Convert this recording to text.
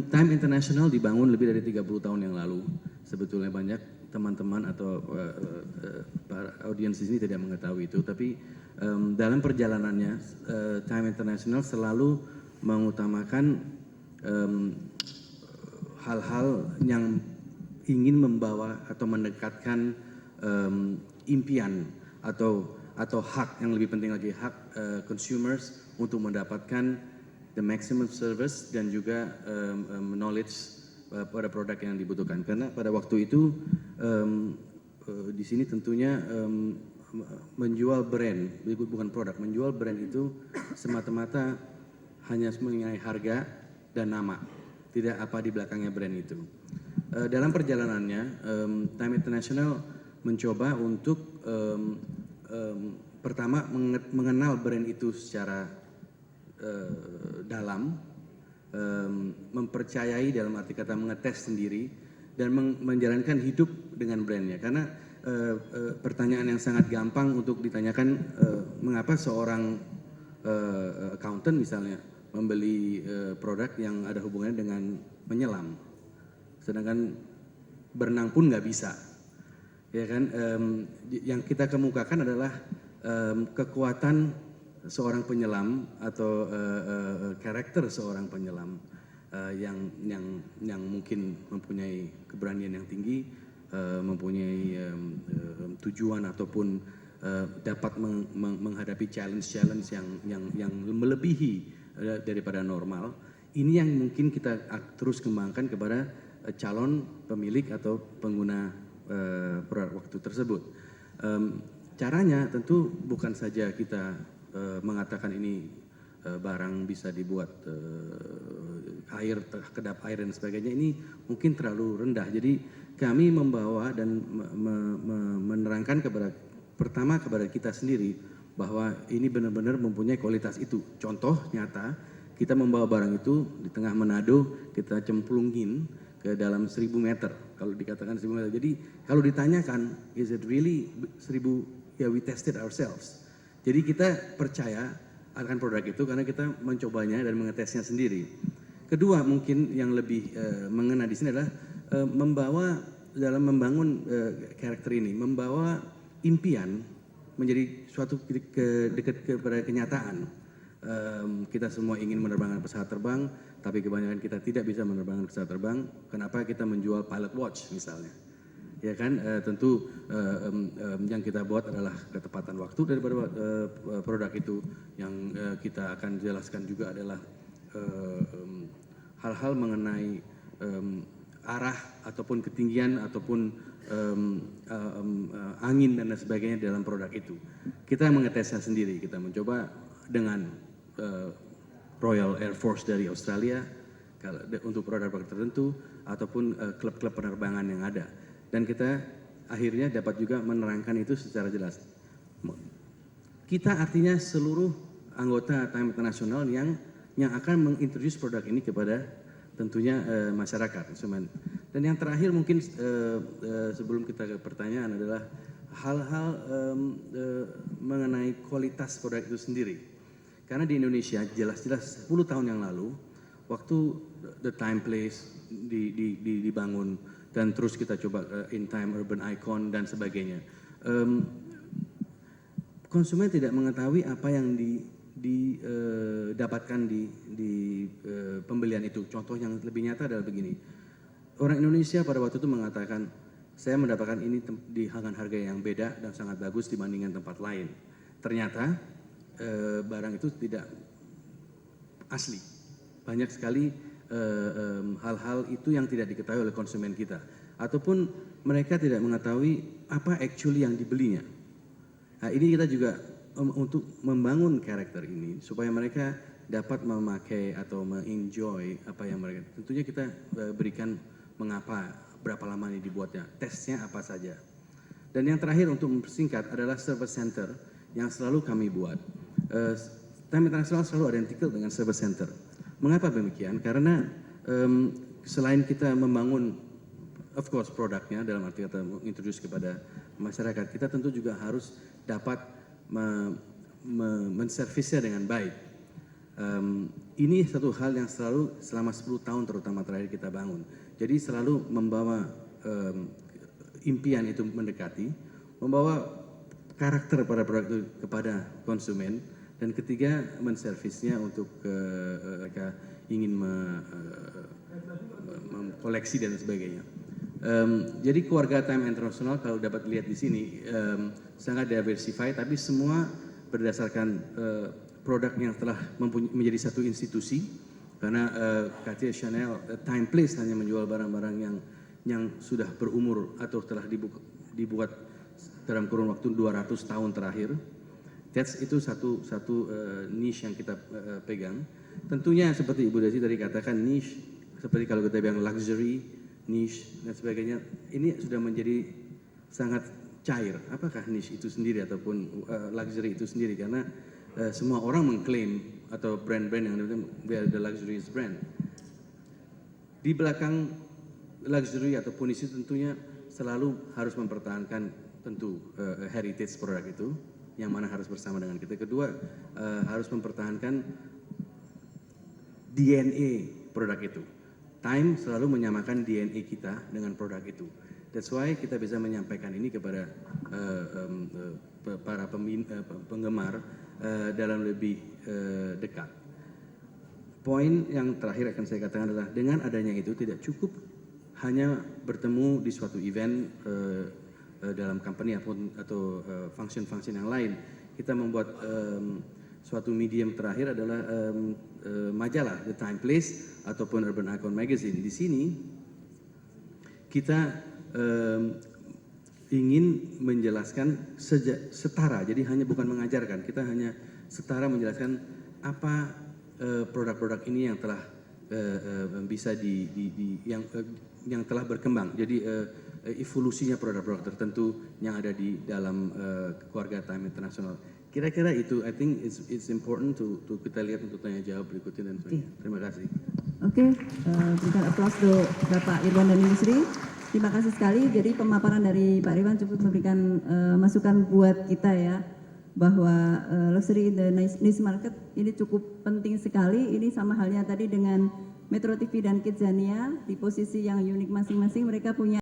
Time International dibangun lebih dari 30 tahun yang lalu. Sebetulnya banyak teman-teman atau para audiens di sini tidak mengetahui itu, tapi dalam perjalanannya Time International selalu mengutamakan hal-hal yang ingin membawa atau mendekatkan impian atau hak, yang lebih penting lagi hak consumers untuk mendapatkan the maximum service dan juga knowledge pada produk yang dibutuhkan. Karena pada waktu itu di sini tentunya menjual brand, bukan produk, menjual brand itu semata-mata hanya mengenai harga dan nama, tidak apa di belakangnya brand itu. Dalam perjalanannya, Time International mencoba untuk pertama mengenal brand itu secara dalam, mempercayai dalam arti kata mengetes sendiri, dan menjalankan hidup dengan brandnya. Karena pertanyaan yang sangat gampang untuk ditanyakan, mengapa seorang accountant misalnya membeli produk yang ada hubungannya dengan menyelam, sedangkan berenang pun nggak bisa, ya kan? Yang kita kemukakan adalah kekuatan seorang penyelam atau karakter seorang penyelam yang mungkin mempunyai keberanian yang tinggi, mempunyai tujuan ataupun dapat menghadapi challenge yang melebihi daripada normal. Ini yang mungkin kita terus kembangkan kepada calon pemilik atau pengguna produk waktu tersebut. Caranya tentu bukan saja kita mengatakan ini barang bisa dibuat air, kedap air dan sebagainya, ini mungkin terlalu rendah. Jadi kami membawa dan menerangkan pertama kepada kita sendiri bahwa ini benar-benar mempunyai kualitas itu. Contoh nyata, kita membawa barang itu di tengah Manado, kita cemplungin ke dalam 1000 meter. Kalau dikatakan 1000 meter, jadi kalau ditanyakan, is it really 1000? Ya, we tested ourselves. Jadi kita percaya akan produk itu karena kita mencobanya dan mengetesnya sendiri. Kedua, mungkin yang lebih mengena di sini adalah membawa dalam membangun karakter ini, membawa impian menjadi suatu dekat kepada kenyataan. Kita semua ingin menerbangkan pesawat terbang, tapi kebanyakan kita tidak bisa menerbangkan pesawat terbang. Kenapa kita menjual pilot watch misalnya? Ya kan, tentu yang kita buat adalah ketepatan waktu daripada produk itu. Yang kita akan jelaskan juga adalah hal-hal mengenai arah ataupun ketinggian ataupun angin dan sebagainya dalam produk itu. Kita mengetesnya sendiri, kita mencoba dengan Royal Air Force dari Australia untuk produk-produk tertentu ataupun klub-klub penerbangan yang ada. Dan kita akhirnya dapat juga menerangkan itu secara jelas. Kita artinya seluruh anggota Time International yang akan mengintroduce produk ini kepada tentunya masyarakat, konsumen. Dan yang terakhir mungkin sebelum kita ke pertanyaan adalah hal-hal mengenai kualitas produk itu sendiri. Karena di Indonesia jelas-jelas 10 tahun yang lalu, waktu The Time Place dibangun, dan terus kita coba In Time Urban Icon dan sebagainya, konsumen tidak mengetahui apa yang didapatkan di pembelian itu. Contoh yang lebih nyata adalah begini, orang Indonesia pada waktu itu mengatakan, saya mendapatkan ini dengan harga yang beda dan sangat bagus dibandingkan tempat lain. Ternyata barang itu tidak asli. Banyak sekali hal-hal itu yang tidak diketahui oleh konsumen kita, ataupun mereka tidak mengetahui apa actually yang dibelinya. Nah, ini kita juga untuk membangun karakter ini supaya mereka dapat memakai atau mengenjoy apa yang mereka. Tentunya kita berikan mengapa, berapa lama ini dibuatnya, tesnya apa saja. Dan yang terakhir untuk mempersingkat adalah service center yang selalu kami buat. Time International selalu identikal dengan service center. Mengapa demikian? Karena selain kita membangun, of course, produknya dalam arti kata mengintroduce kepada masyarakat, kita tentu juga harus dapat menservisnya dengan baik. Ini satu hal yang selalu selama 10 tahun terutama terakhir kita bangun. Jadi selalu membawa impian itu mendekati, membawa karakter pada produk itu kepada konsumen, dan ketiga menservisnya untuk mereka ingin mengkoleksi dan sebagainya. Jadi keluarga Time International kalau dapat lihat di sini sangat diversify, tapi semua berdasarkan produk yang telah menjadi satu institusi, karena Cartier, Chanel, Timeplace hanya menjual barang-barang yang sudah berumur atau telah dibuat dalam kurun waktu 200 tahun terakhir. Itu satu niche yang kita pegang. Tentunya seperti Ibu Desi tadi katakan, niche seperti kalau kita bilang luxury, niche dan sebagainya, ini sudah menjadi sangat cair. Apakah niche itu sendiri ataupun luxury itu sendiri, karena semua orang mengklaim atau brand-brand yang ada luxurious brand. Di belakang luxury ataupun niche tentunya selalu harus mempertahankan tentu heritage produk itu, yang mana harus bersama dengan kita. Kedua, harus mempertahankan DNA produk itu. Time selalu menyamakan DNA kita dengan produk itu. That's why kita bisa menyampaikan ini kepada para penggemar dalam lebih dekat. Poin yang terakhir akan saya katakan adalah dengan adanya itu tidak cukup hanya bertemu di suatu event dalam company atau function-function yang lain. Kita membuat suatu medium terakhir adalah majalah The Timeplace ataupun Urban Icon Magazine. Di sini kita ingin menjelaskan setara, jadi hanya bukan mengajarkan, kita hanya setara menjelaskan apa produk-produk ini yang telah bisa yang telah berkembang. Jadi evolusinya produk-produk tertentu yang ada di dalam keluarga Time International. Kira-kira itu, I think it's important to kita lihat untuk tanya jawab berikutnya dan sebagainya. Terima kasih. Oke, berikan aplaus untuk Bapak Irwan dan Ibu Sri. Terima kasih sekali. Jadi pemaparan dari Pak Irwan cukup memberikan masukan buat kita ya, bahwa luxury in the niche market ini cukup penting sekali. Ini sama halnya tadi dengan Metro TV dan Kidzania, di posisi yang unik masing-masing mereka punya